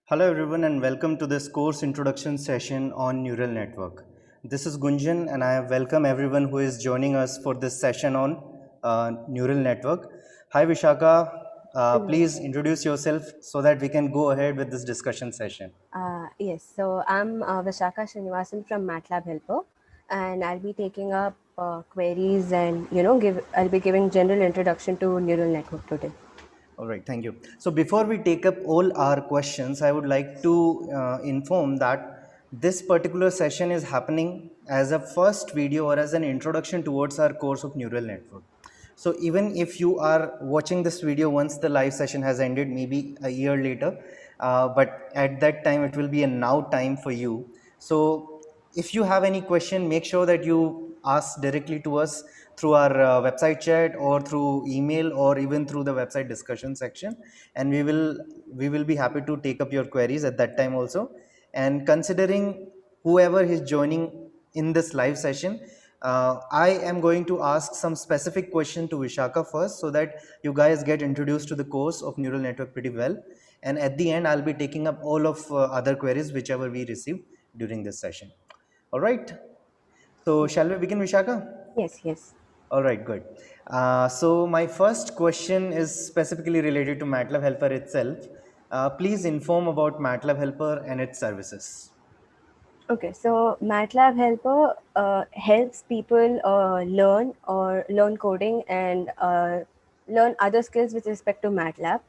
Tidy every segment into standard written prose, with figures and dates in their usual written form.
Hello everyone and welcome to this course introduction session on neural network. This is Gunjan and I welcome everyone who is joining us for this session on neural network. Hi Vishaka, Hello. please introduce yourself so that we can go ahead with this discussion session. Yes, so I'm Vishaka Srinivasan from Matlab Helper, and I'll be taking up queries and I'll be giving general introduction to neural network today. All right, thank you. So before we take up all our questions, I would like to inform that this particular session is happening as a first video or as an introduction towards our course of neural network. So even if you are watching this video once the live session has ended, maybe a year later, but at that time it will be a now time for you. So if you have any question, make sure that you ask directly to us through our website chat or through email or even through the website discussion section, and we will be happy to take up your queries at that time also. And considering whoever is joining in this live session, I am going to ask some specific question to Vishaka first so that you guys get introduced to the course of neural network pretty well, and at the end I'll be taking up all of other queries whichever we receive during this session. All right. So shall we begin, Vishaka? Yes, yes. All right, good. So my first question is specifically related to MATLAB Helper itself. Please inform about MATLAB Helper and its services. Okay, so MATLAB Helper helps people learn coding and learn other skills with respect to MATLAB.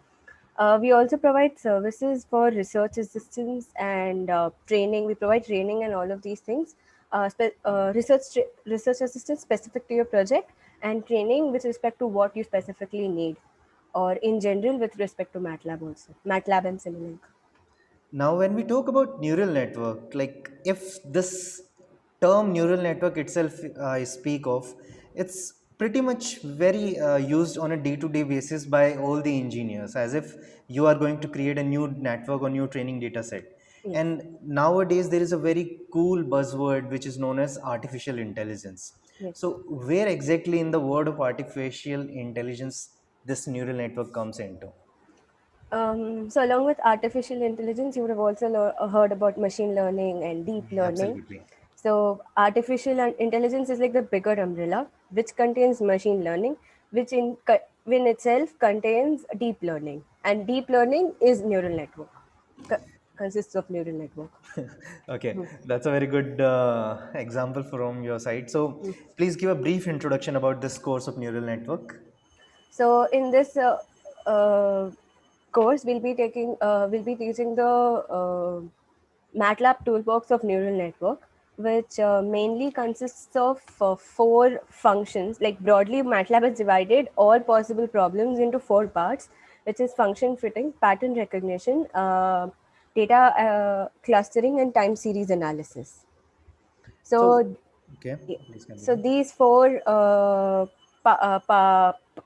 We also provide services for research assistance and training. We provide training and all of these things. Research assistance specific to your project, and training with respect to what you specifically need, or in general with respect to MATLAB also. MATLAB and Simulink. Now, when we talk about neural network, like if this term neural network itself I speak of, it's pretty much very used on a day-to-day basis by all the engineers, as if you are going to create a new network or new training data set. Yes. And nowadays, there is a very cool buzzword which is known as artificial intelligence. Yes. So, where exactly in the world of artificial intelligence this neural network comes into? So along with artificial intelligence, you would have also heard about machine learning and deep learning. Absolutely. So intelligence is like the bigger umbrella, which contains machine learning, which in itself contains deep learning, and deep learning is neural network, co- consists of neural network. Okay, that's a very good example from your side. So, Mm. please give a brief introduction about this course of neural network. So in this course, we'll be teaching the MATLAB toolbox of neural network, which mainly consists of four functions. Like broadly, MATLAB is divided all possible problems into four parts, which is function fitting, pattern recognition, data clustering, and time series analysis. So, So okay, yeah. please So continue. these four,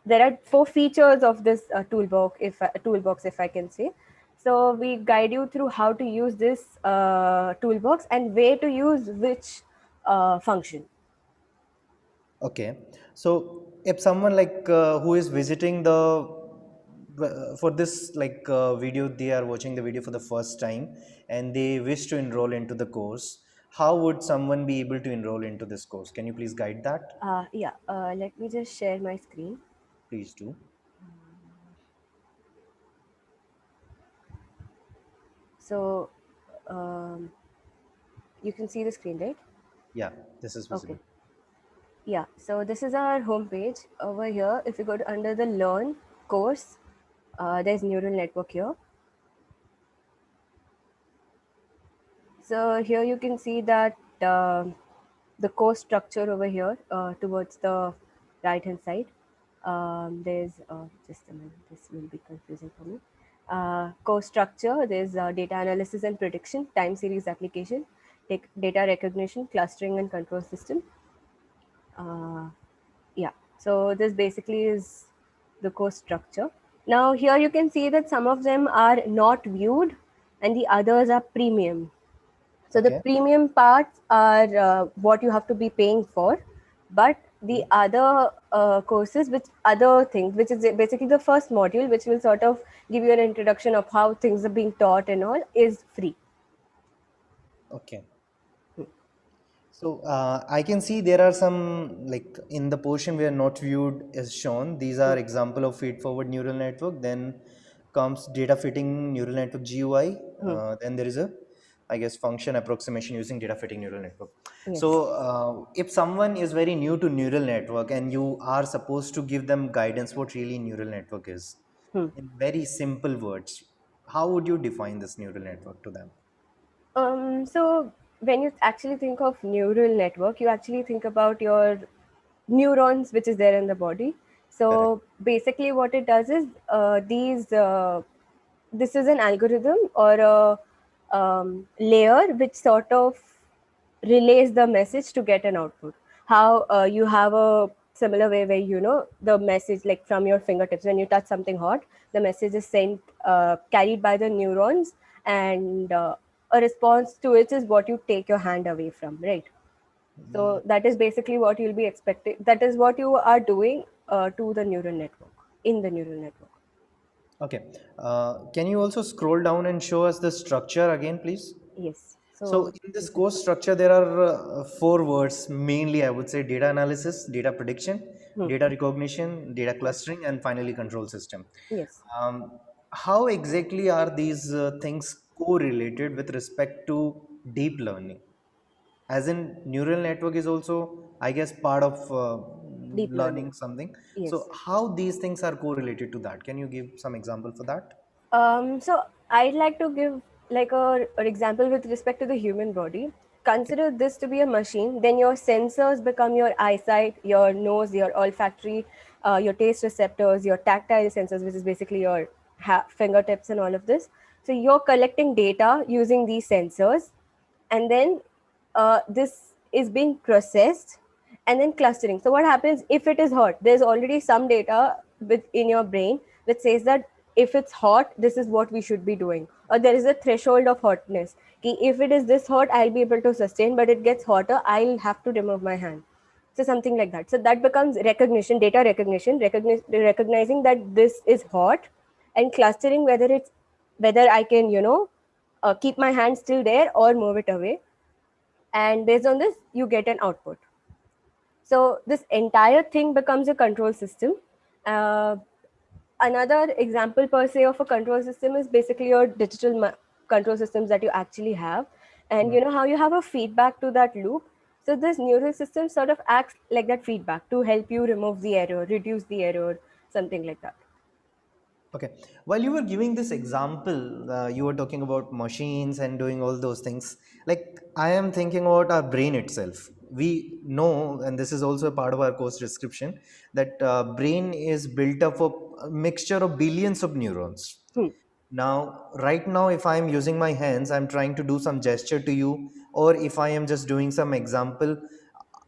there are four features of this toolbox, if I can say. So we guide you through how to use this toolbox and where to use which function. Okay, so if someone like who is visiting for this video, they are watching the video for the first time and they wish to enroll into the course, how would someone be able to enroll into this course? Can you please guide that? Yeah. Let me just share my screen. Please do. So you can see the screen, right? Yeah, this is Okay. visible. Yeah. So this is our homepage over here. If you go to under the Learn course, there's neural network here. So here you can see that the course structure over here towards the right hand side. There's just a minute, this will be confusing for me. Course structure, there's data analysis and prediction, time series application, data recognition, clustering and control system. Uh, yeah, so this basically is the course structure. Now here you can see that some of them are not viewed and the others are premium. So the Okay. premium parts are what you have to be paying for, but the other courses, which other things, which is basically the first module, which will sort of give you an introduction of how things are being taught and all, is free. Okay. So I can see there are some, like in the portion where not viewed is shown. These Hmm. are example of feed-forward neural network. Then comes data fitting neural network GUI. Hmm. Then there is a, I guess, function approximation using data fitting neural network. Yes. So if someone is very new to neural network and you are supposed to give them guidance, what really neural network is, Hmm. in very simple words, how would you define this neural network to them? So when you actually think of neural network, you actually think about your neurons, which is there in the body. Correct. So basically, what it does is this is an algorithm or a layer which sort of relays the message to get an output. How you have a similar way where the message, like from your fingertips, when you touch something hot, the message is sent, carried by the neurons, and a response to it is what you take your hand away from, right? So that is basically what you'll be expecting. That is what you are doing to the neural network, in the neural network. Okay. Can you also scroll down and show us the structure again, please? Yes. So So in this this is course structure, there are four words mainly. I would say data analysis, data prediction, hmm, data recognition, data clustering, and finally control system. yes. Um, how exactly are these things correlated with respect to deep learning? As in neural network is also, I guess, part of Deep learning. learning something. So Yes. how these things are correlated to that? Can you give some example for that? So I'd like to give like an example with respect to the human body. Okay. Consider this to be a machine. Then your sensors become your eyesight, your nose, your olfactory, your taste receptors, your tactile sensors, which is basically your fingertips and all of this. So you're collecting data using these sensors, and then this is being processed and then clustering. So what happens if it is hot? There's already some data in your brain which says that if it's hot, this is what we should be doing, or there is a threshold of hotness. If it is this hot, I'll be able to sustain, but it gets hotter, I'll have to remove my hand. So something like that. So that becomes recognition, data recognition, recognizing that this is hot, and clustering whether I can keep my hand still there or move it away, and based on this you get an output. So this entire thing becomes a control system. uh, Another example per se of a control system is basically your control systems that you actually have, and Hmm. you know how you have a feedback to that loop. So this neural system sort of acts like that feedback to help you remove the error, reduce the error, something like that. Okay. While you were giving this example, you were talking about machines and doing all those things. Like, I am thinking about our brain itself. We know, and this is also a part of our course description, that brain is built up of a mixture of billions of neurons. Hmm. Now, right now, if I am using my hands, I'm trying to do some gesture to you, or if I am just doing some example,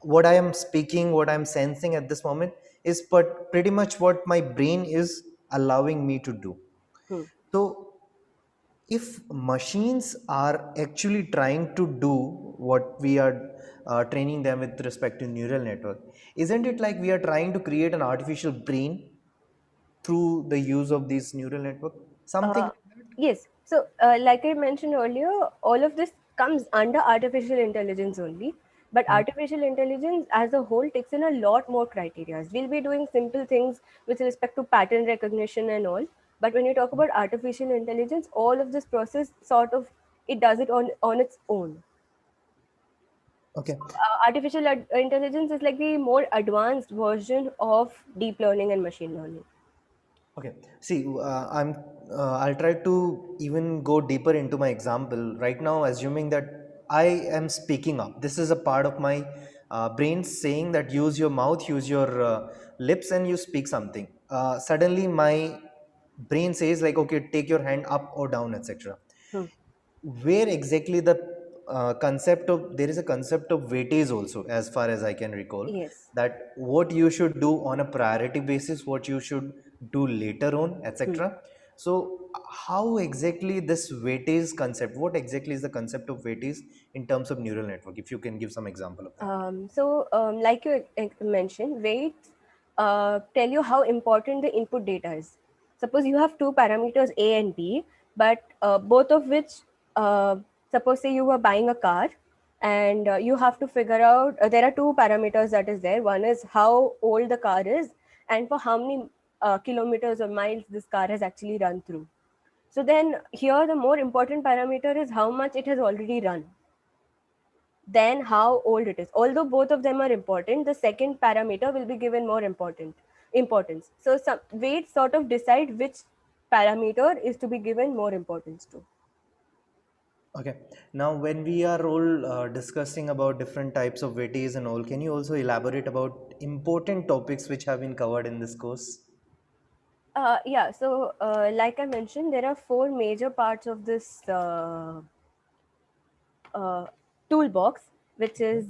what I am speaking, what I'm sensing at this moment is but pretty much what my brain is allowing me to do. Hmm. So, if machines are actually trying to do what we are training them with respect to neural network, isn't it like we are trying to create an artificial brain through the use of these neural network? Something Uh, like that? yes. So, like I mentioned earlier, all of this comes under artificial intelligence only. But Hmm. artificial intelligence as a whole takes in a lot more criteria. We'll be doing simple things with respect to pattern recognition and all. But when you talk about artificial intelligence, all of this process sort of it does it on its own. So, Okay. artificial intelligence is like the more advanced version of deep learning and machine learning. Okay. See, I'll try to even go deeper into my example right now, assuming that I am speaking up. This is a part of my brain saying that use your mouth, use your lips, and you speak something. Suddenly, my brain says like, okay, take your hand up or down, etc. Hmm. Where exactly the concept of there is a concept of weightage also, as far as I can recall, Yes. that what you should do on a priority basis, what you should do later on, Hmm. etc. So how exactly this weightage concept, what exactly is the concept of weightage in terms of neural network, if you can give some example of that? Like you mentioned, weights tell you how important the input data is. Suppose you have two parameters A and B, but both of which, uh, suppose say you were buying a car, and you have to figure out, there are two parameters that is there. One is how old the car is, and for how many kilometers or miles this car has actually run through. So then here the more important parameter is how much it has already run, then how old it is. Although both of them are important, the second parameter will be given more importance. So some weights sort of decide which parameter is to be given more importance to. Okay, now when we are all discussing about different types of weightage and all, can you also elaborate about important topics which have been covered in this course? Like I mentioned, there are four major parts of this uh, toolbox, which is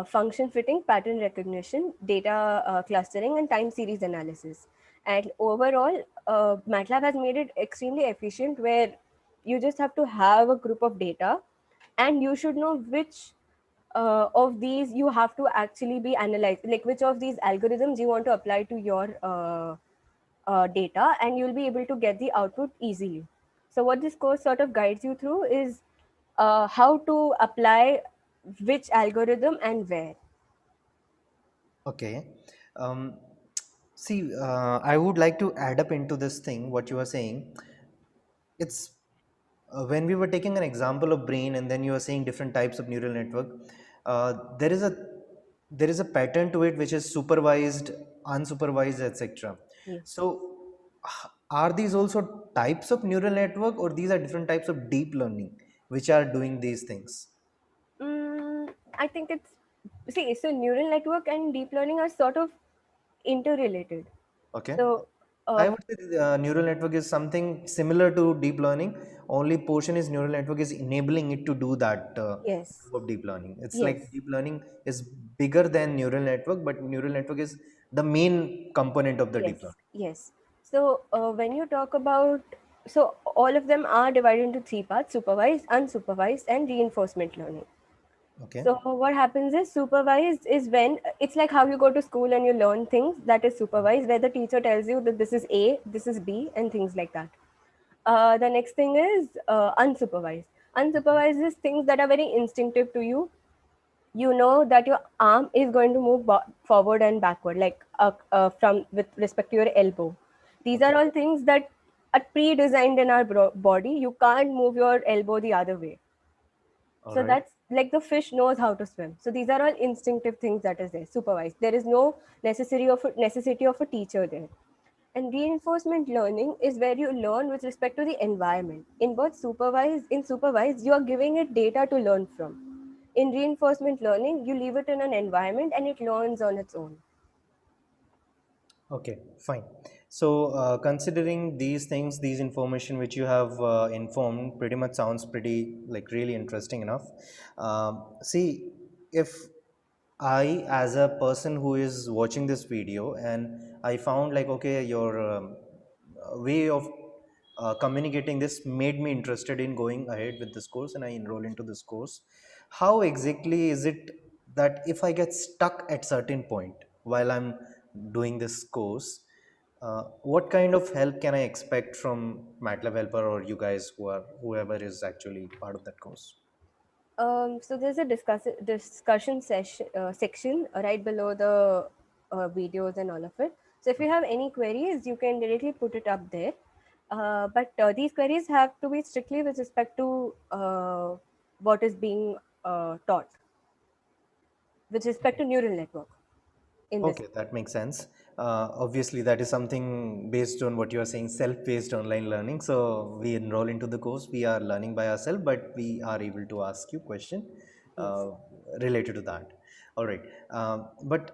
function fitting, pattern recognition, data clustering, and time series analysis. And overall, MATLAB has made it extremely efficient, where you just have to have a group of data, and you should know which of these you have to actually be analyzed, like which of these algorithms you want to apply to your data, and you'll be able to get the output easily. So what this course sort of guides you through is how to apply which algorithm and where. Okay. Um, See, I would like to add up into this thing what you are saying. It's when we were taking an example of brain, and then you are saying different types of neural network. There is a pattern to it which is supervised, unsupervised, etc. Yes. So, are these also types of neural network, or these are different types of deep learning which are doing these things? I think it's, see, so neural network and deep learning are sort of interrelated. Okay. So uh, I would say neural network is something similar to deep learning. Only portion is neural network is enabling it to do that yes, of deep learning. It's like yes, deep learning is bigger than neural network, but neural network is the main component of the deep yes, learning. yes. So when you talk about, so all of them are divided into three parts: supervised, unsupervised, and reinforcement learning. Okay. So what happens is, supervised is when it's like how you go to school and you learn things, that is supervised, where the teacher tells you that this is A, this is B, and things like that. The next thing is unsupervised. Unsupervised is things that are very instinctive to you. You know that your arm is going to move forward and backward, like from with respect to your elbow. These are Okay. all things that are pre-designed in our body. You can't move your elbow the other way. All So right. that's like the fish knows how to swim. So these are all instinctive things that is there, supervised. There is no necessity of a teacher there. And reinforcement learning is where you learn with respect to the environment. In supervised, you are giving it data to learn from. In reinforcement learning, you leave it in an environment and it learns on its own. Okay, fine. So, considering these things, these information which you have informed, pretty much sounds pretty like really interesting enough. See, if I, as a person who is watching this video, and I found like, okay, your way of communicating this made me interested in going ahead with this course, and I enroll into this course. How exactly is it that if I get stuck at certain point while I'm doing this course, what kind of help can I expect from MATLAB helper, or you guys whoever is actually part of that course? So there's a discussion section right below the videos and all of it. So if you have any queries, you can directly put it up there. But these queries have to be strictly with respect to what is being taught, with respect to neural network in this. Okay, that makes sense. Obviously, that is something based on what you are saying, self-paced online learning. So we enroll into the course, we are learning by ourselves, but we are able to ask you question Yes. uh, related to that. All right. But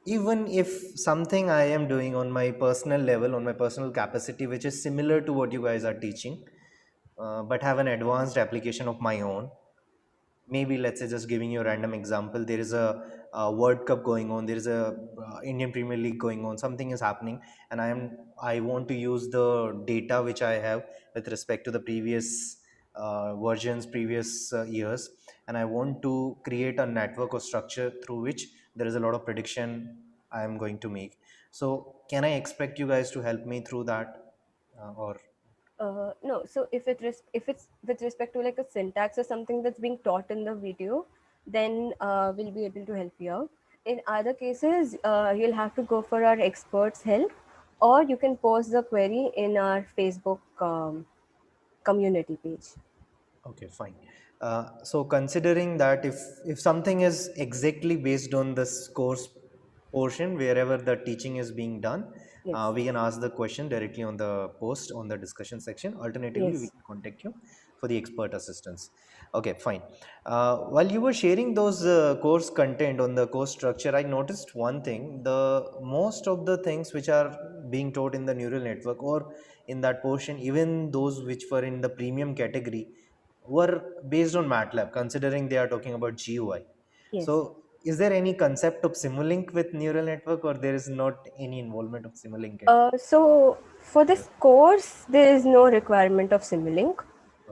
even if something I am doing on my personal level, on my personal capacity, which is similar to what you guys are teaching, but have an advanced application of my own, maybe let's say, just giving you a random example, there is a World Cup going on, there is a Indian Premier League going on, something is happening, and I want to use the data which I have with respect to the previous versions, previous years, and I want to create a network or structure through which there is a lot of prediction I am going to make. So can I expect you guys to help me through that, or No, so if it's with respect to like a syntax or something that's being taught in the video, then we'll be able to help you out. In other cases, you'll have to go for our experts' help, or you can post the query in our Facebook community page. okay, fine. So considering that if something is exactly based on this course portion, wherever the teaching is being done, Yes, we can ask the question directly on the post on the discussion section. Alternatively, we yes. can contact you for the expert assistance. Okay, fine. While you were sharing those course content on the course structure, I noticed one thing: the most of the things which are being taught in the neural network or in that portion, even those which were in the premium category, were based on MATLAB, considering they are talking about GUI. Yes. So, is there any concept of Simulink with neural network, or there is not any involvement of Simulink at? So for this course, there is no requirement of Simulink.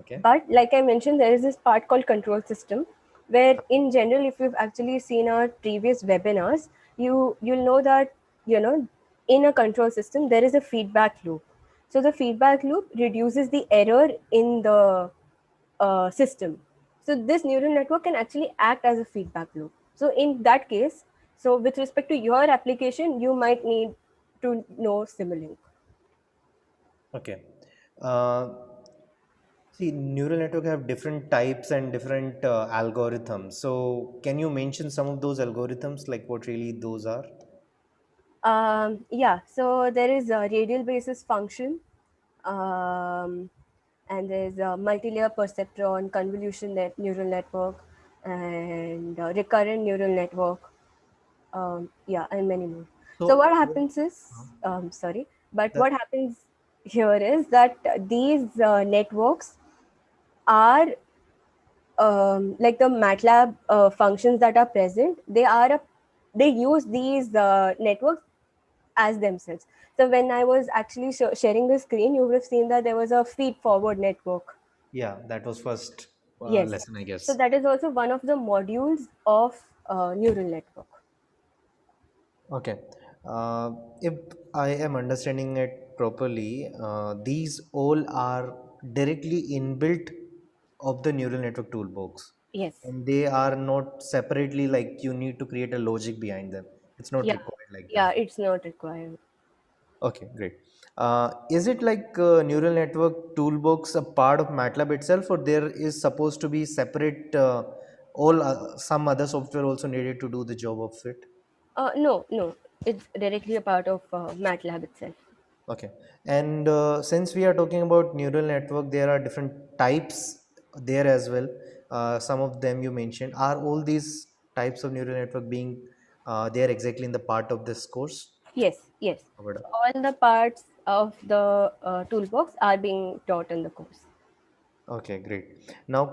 Okay. But like I mentioned, there is this part called control system, where in general, if you've actually seen our previous webinars, you'll know that you know in a control system there is a feedback loop. So the feedback loop reduces the error in the system. So this neural network can actually act as a feedback loop. So in that case, so with respect to your application, you might need to know Simulink. Okay. Uh, See, neural network have different types and different algorithms. So, can you mention some of those algorithms, like what really those are? Yeah, so there is a radial basis function, um, and there's a multi-layer perceptron, neural network, and recurrent neural network. Yeah, and many more. So what So, happens uh, is, sorry, but the what happens here is that these networks are like the MATLAB functions that are present. They use these networks as themselves. So when I was actually sharing the screen, you would have seen that there was a feed forward network. yeah, that was first Yes. lesson, I So guess. that is also one of the modules of neural network. Okay. Uh, if I am understanding it properly, these all are directly inbuilt of the neural network toolbox, Yes. and they are not separately, like you need to create a logic behind them. It's not Yeah. required like Yeah, that. it's not required. Okay, great. Is it like neural network toolbox a part of MATLAB itself, or there is supposed to be separate all some other software also needed to do the job of it? No, no. It's directly a part of MATLAB itself. Okay. And since we are talking about neural network, there are different types there as well. Some of them you mentioned. Are all these types of neural network being there exactly in the part of this course Yes, yes. covered So up? all the parts of the toolbox are being taught in the course. Okay, great. Now,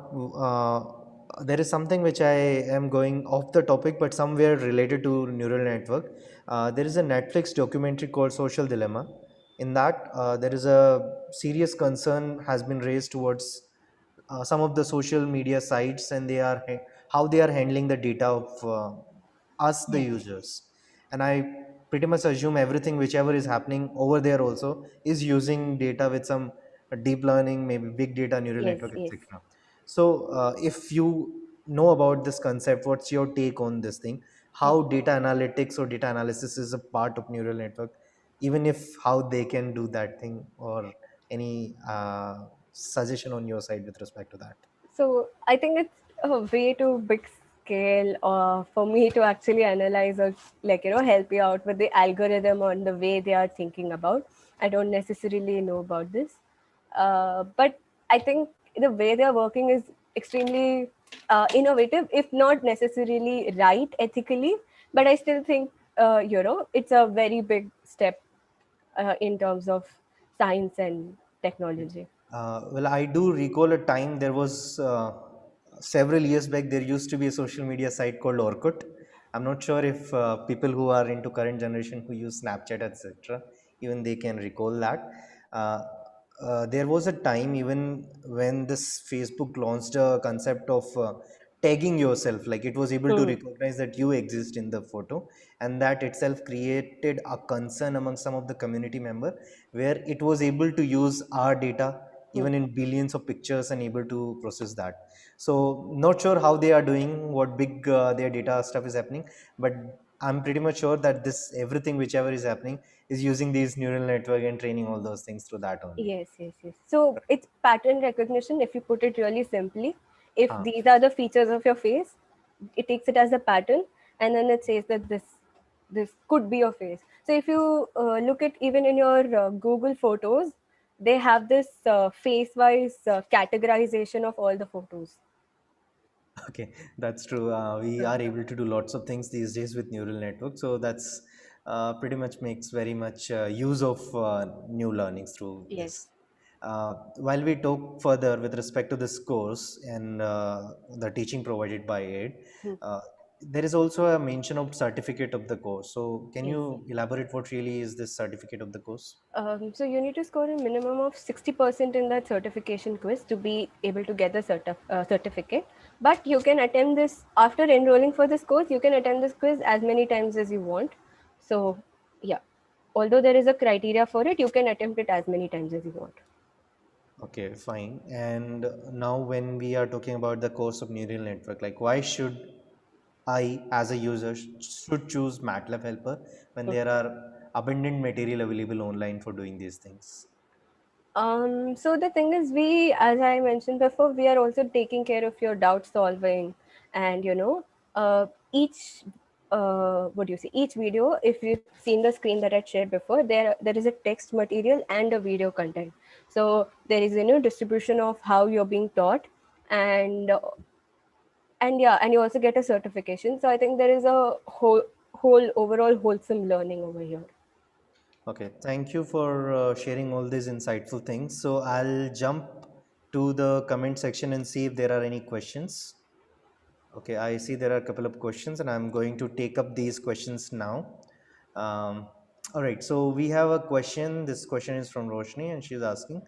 there is something which I am going off the topic, but somewhere related to neural network. There is a Netflix documentary called Social Dilemma. In that, there is a serious concern has been raised towards some of the social media sites, and how they are handling the data of us, the Yes, users. And I pretty much assume everything whichever is happening over there also is using data with some deep learning, maybe big data, neural yes, network, yes. etc. So if you know about this concept, what's your take on this thing? How data analytics or data analysis is a part of neural network, even if how they can do that thing, or any suggestion on your side with respect to that? So I think it's a way too big scale for me to actually analyze or help you out with the algorithm on the way they are thinking about. I don't necessarily know about this, but I think the way they are working is extremely innovative, if not necessarily right ethically. But I still think it's a very big step in terms of science and technology. Well, I do recall a time there was several years back there used to be a social media site called Orkut. I'm not sure if people who are into current generation who use Snapchat, etc., even they can recall that. Uh, there was a time even when this Facebook launched a concept of tagging yourself, like it was able to Hmm. recognize that you exist in the photo, and that itself created a concern among some of the community member, where it was able to use our data Hmm. even in billions of pictures and able to process that. So not sure how they are doing, what big their data stuff is happening, but I'm pretty much sure that this everything whichever is happening is using these neural network and training all those things through that only. Yes, yes, yes. So it's pattern recognition. If you put it really simply, if Huh. these are the features of your face, it takes it as a pattern, and then it says that this could be your face. So if you look at even in your Google Photos, they have this face-wise categorization of all the photos. Okay, that's true. We are able to do lots of things these days with neural network. So that's pretty much makes very much use of new learnings through Yes. this. While we talk further with respect to this course and the teaching provided by it, Hmm. uh, there is also a mention of certificate of the course. So can Yes, yes. you elaborate what really is this certificate of the course? So you need to score a minimum of 60% in that certification quiz to be able to get the certificate. But you can attempt this after enrolling for this course. You can attempt this quiz as many times as you want. So yeah, although there is a criteria for it, you can attempt it as many times as you want. Okay, fine. And now when we are talking about the course of neural network, like why should I, as a user, should choose MATLAB Helper when there are abundant material available online for doing these things? So the thing is, we, as I mentioned before, we are also taking care of your doubt solving, and each, what do you say? Each video, if you've seen the screen that I shared before, there is a text material and a video content. So there is distribution of how you're being taught, and and yeah, and you also get a certification. So I think there is a whole overall wholesome learning over here. Okay, thank you for sharing all these insightful things. So I'll jump to the comment section and see if there are any questions. Okay, I see there are a couple of questions and I'm going to take up these questions now. All right, so we have a question. This question is from Roshni and she's asking,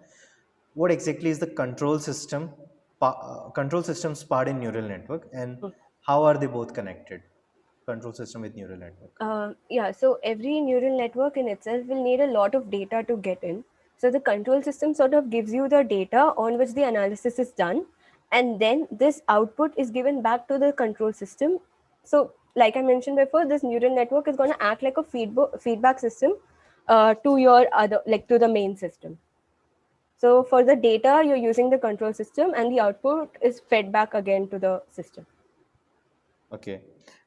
what exactly is the control systems part in neural network and how are they both connected? Control system with neural network. Yeah, so every neural network in itself will need a lot of data to get in. So the control system sort of gives you the data on which the analysis is done, and then this output is given back to the control system. So, like I mentioned before, this neural network is going to act like a feedback system to your other, like to the main system. So for the data, you're using the control system, and the output is fed back again to the system. Okay.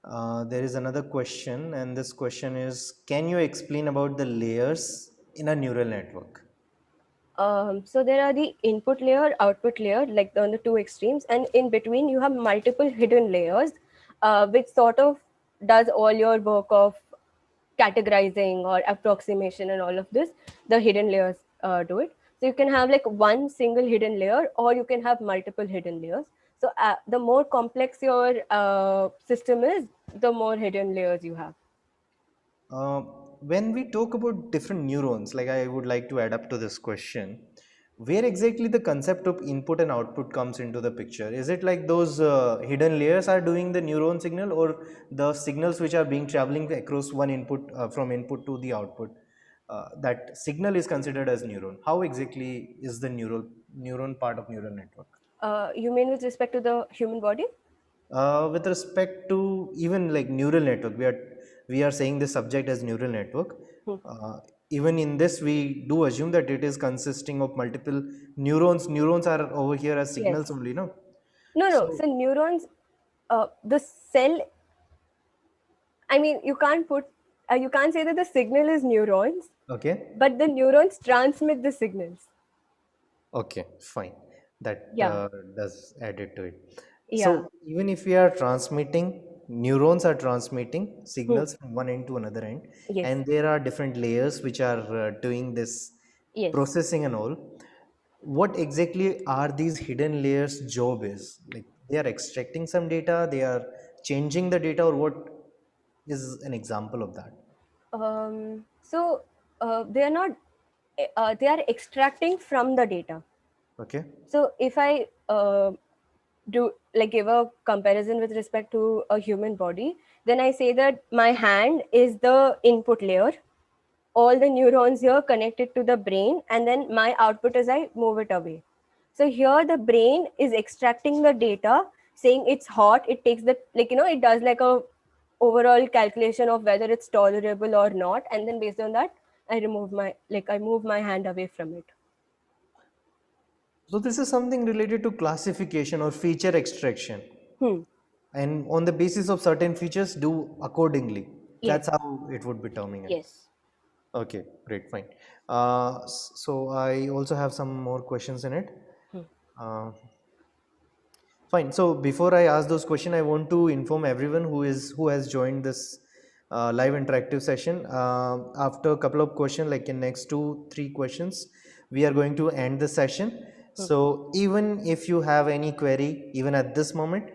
There is another question, and this question is, can you explain about the layers in a neural network? So there are the input layer, output layer, like on the two extremes, and in between you have multiple hidden layers, which sort of does all your work of categorizing or approximation and all of this. The hidden layers do it. So you can have like one single hidden layer, or you can have multiple hidden layers. So the more complex your system is, the more hidden layers you have. Uh, when we talk about different neurons, like I would like to add up to this question, where exactly the concept of input and output comes into the picture? Is it like those hidden layers are doing the neuron signal, or the signals which are being traveling across one input from input to the output? That signal is considered as neuron. How exactly is the neuron part of neural network? You mean with respect to the human body? With respect to even like neural network, we are saying the subject as neural network. Hmm. uh, Even in this we do assume that it is consisting of multiple neurons. Neurons are over here as Yes. signals only, no? No, no. So So neurons, the cell. I mean, you can't say that the signal is neurons, okay. but the neurons transmit the signals. Okay, fine. That Yeah, does add it to it. yeah, So even if we are transmitting, neurons are transmitting hmm. signals from one end to another end, Yes, and there are different layers which are doing this yes. processing and all. What exactly are these hidden layers' job is? Like They are extracting some data, they are changing the data, or what is an example of that? So they are not. They are extracting from the data. Okay. So if I do like give a comparison with respect to a human body, then I say that my hand is the input layer, all the neurons here connected to the brain, and then my output is I move it away. So here the brain is extracting the data, saying it's hot. It takes the, like, it does like a overall calculation of whether it's tolerable or not, and then based on that I move my hand away from it. So this is something related to classification or feature extraction, Hmm. and on the basis of certain features do accordingly. Yes. That's how it would be terming it. Yes. Okay, great, fine. So I also have some more questions in it. Hmm. uh, Fine. So before I ask those questions, I want to inform everyone who has joined this live interactive session. After a couple of questions, like in next 2 3 questions, we are going to end the session. Hmm. So even if you have any query, even at this moment,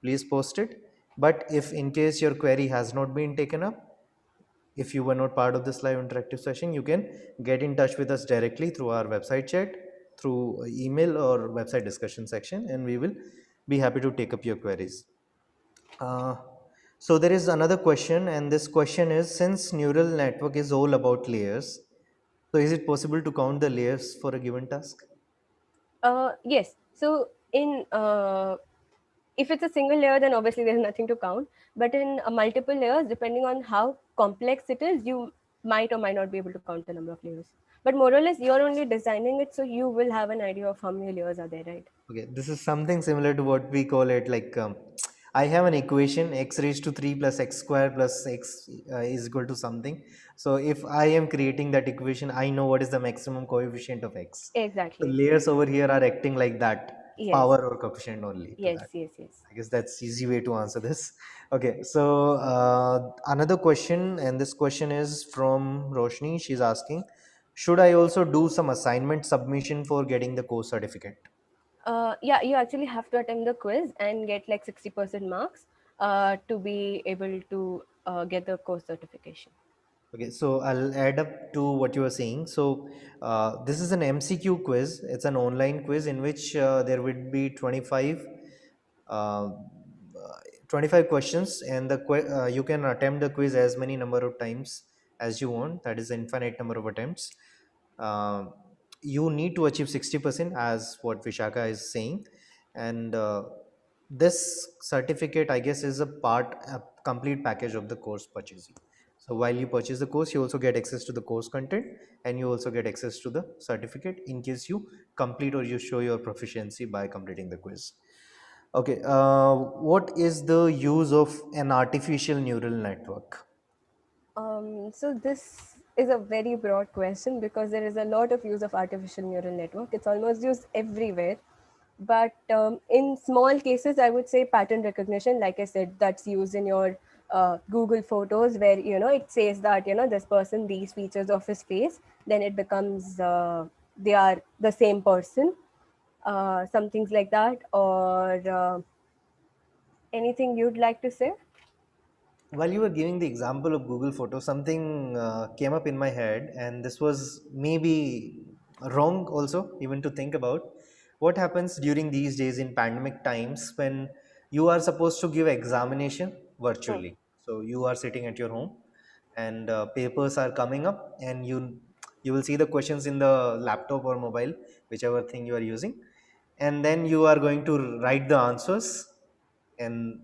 please post it. But if in case your query has not been taken up, if you were not part of this live interactive session, you can get in touch with us directly through our website chat, through email or website discussion section, and we will be happy to take up your queries. Uh, so there is another question, and this question is, since neural network is all about layers, so is it possible to count the layers for a given task? Yes. So in if it's a single layer, then obviously there's nothing to count. But in multiple layers, depending on how complex it is, you might or might not be able to count the number of layers. But more or less, you're only designing it, so you will have an idea of how many layers are there, right? Okay, this is something similar to what we call it, like I have an equation x raised to 3 plus x square plus x is equal to something. So if I am creating that equation, I know what is the maximum coefficient of x. So Exactly. layers over here are acting like that, Yes. power or coefficient only to Yes. that. Yes. Yes. I guess that's easy way to answer this. Okay, so another question, and this question is from Roshni. She's asking, should I also do some assignment submission for getting the course certificate? Yeah, you actually have to attempt the quiz and get like 60% marks to be able to get the course certification. Okay, so I'll add up to what you are saying. So this is an MCQ quiz. It's an online quiz in which there would be uh, 25 questions, and you can attempt the quiz as many number of times as you want. That is infinite number of attempts. Uh, you need to achieve 60% as what Vishaka is saying, and this certificate, I guess, is a complete package of the course purchasing. So while you purchase the course, you also get access to the course content, and you also get access to the certificate in case you complete or you show your proficiency by completing the quiz. Okay, what is the use of an artificial neural network? So this is a very broad question because there is a lot of use of artificial neural network. It's almost used everywhere. But in small cases, I would say pattern recognition, like I said, that's used in your Google Photos, where it says that this person, these features of his face, then it becomes they are the same person. Some things like that, or anything you'd like to say? While you were giving the example of Google Photos, something came up in my head, and this was maybe wrong also, even to think about. What happens during these days in pandemic times when you are supposed to give examination Hmm. virtually? So you are sitting at your home, and papers are coming up, and you will see the questions in the laptop or mobile, whichever thing you are using, and then you are going to write the answers, and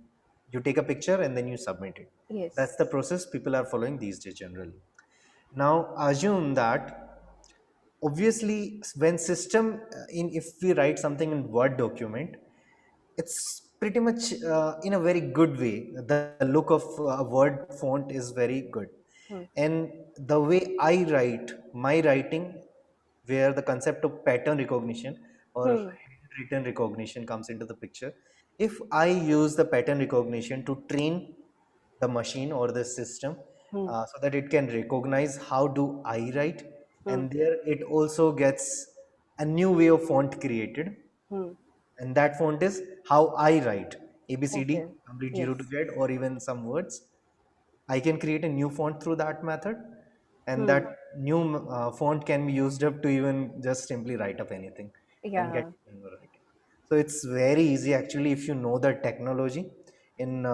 you take a picture and then you submit it. That's Yes. the process people are following these days generally. Now assume that obviously when system in if we write something in Word document, it's pretty much in a very good way. The look of a Word font is very good, Hmm. and the way I write my writing, where the concept of pattern recognition or Hmm. written recognition comes into the picture. If I use the pattern recognition to train the machine or the system, Hmm. so that it can recognize how do I write, Hmm. and there it also gets a new way of font created, Hmm. and that font is how I write ABCD, Okay. complete 0 to Yes. Z, or even some words. I can create a new font through that method, and Hmm. that new font can be used up to even just simply write up anything and get Yeah. it in writing. So it's very easy actually if you know the technology. In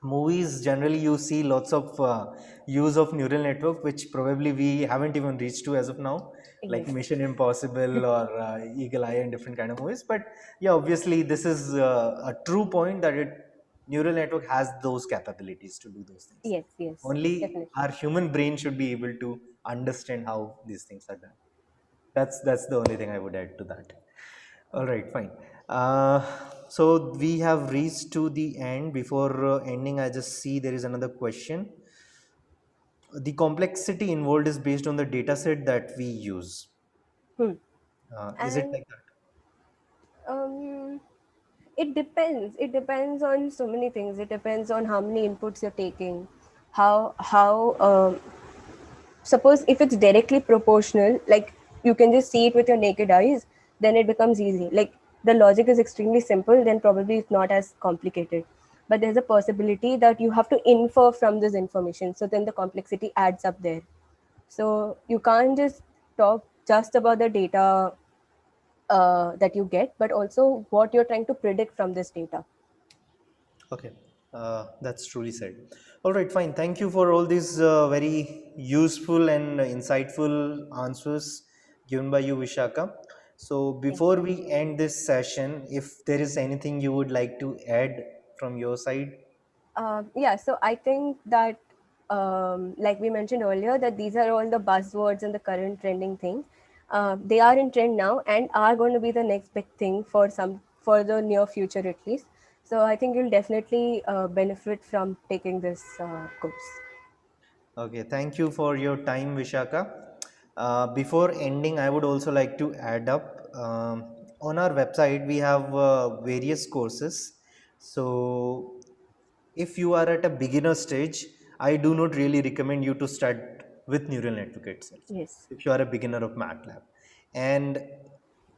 movies, generally you see lots of use of neural network, which probably we haven't even reached to as of now, like Yes. Mission Impossible or Eagle Eye and different kind of movies. But yeah, obviously this is a true point that it neural network has those capabilities to do those things. Yes. Yes. Only Definitely. our human brain should be able to understand how these things are done. That's the only thing I would add to that. All right, fine. Uh, so we have reached to the end. Before ending, I just see there is another question. The complexity involved is based on the data set that we use. Hmm. Is it And like that? um, it depends. It depends on so many things. It depends on how many inputs you're taking, how suppose if it's directly proportional, like you can just see it with your naked eyes, then it becomes easy. Like the logic is extremely simple, then probably it's not as complicated. But there's a possibility that you have to infer from this information, so then the complexity adds up there. So you can't just talk just about the data that you get, but also what you're trying to predict from this data. Okay, that's truly said. All right, fine. Thank you for all these very useful and insightful answers given by you, Vishaka. So, Thank before you. we end this session, if there is anything you would like to add from your side. Yeah, so I think that, like we mentioned earlier, that these are all the buzzwords and the current trending things. They are in trend now and are going to be the next big thing for the near future at least. So I think you'll definitely benefit from taking this course. Okay, thank you for your time, Vishaka. Before ending, I would also like to add up on our website, we have various courses. So, if you are at a beginner stage, I do not really recommend you to start with neural network itself. Yes. If you are a beginner of MATLAB, and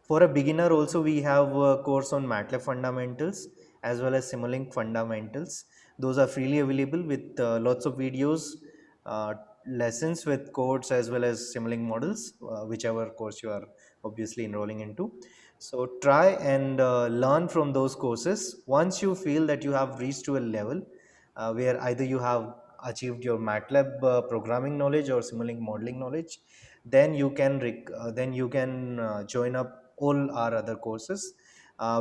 for a beginner also we have a course on MATLAB fundamentals as well as Simulink fundamentals. Those are freely available with lots of videos, uh, lessons with codes as well as Simulink models, whichever course you are obviously enrolling into. So try and learn from those courses. Once you feel that you have reached to a level where either you have achieved your MATLAB programming knowledge or Simulink modeling knowledge, then you can join up all our other courses,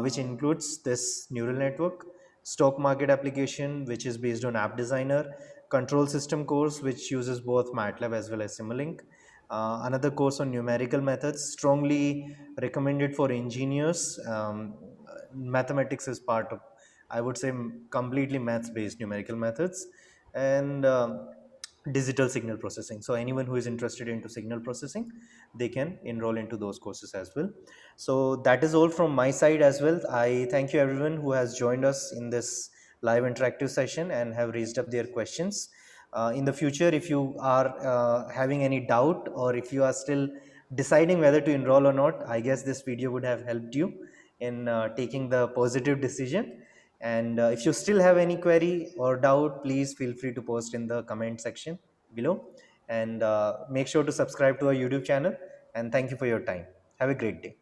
which includes this neural network, stock market application, which is based on app designer, control system course, which uses both MATLAB as well as Simulink, another course on numerical methods, strongly recommended for engineers. Mathematics is part of, I would say, completely maths based numerical methods, and digital signal processing. So anyone who is interested into signal processing, they can enroll into those courses as well. So that is all from my side as well. I thank you everyone who has joined us in this live interactive session and have raised up their questions. In the future, if you are having any doubt, or if you are still deciding whether to enroll or not, I guess this video would have helped you in taking the positive decision. And if you still have any query or doubt, please feel free to post in the comment section below. And make sure to subscribe to our YouTube channel. And thank you for your time. Have a great day.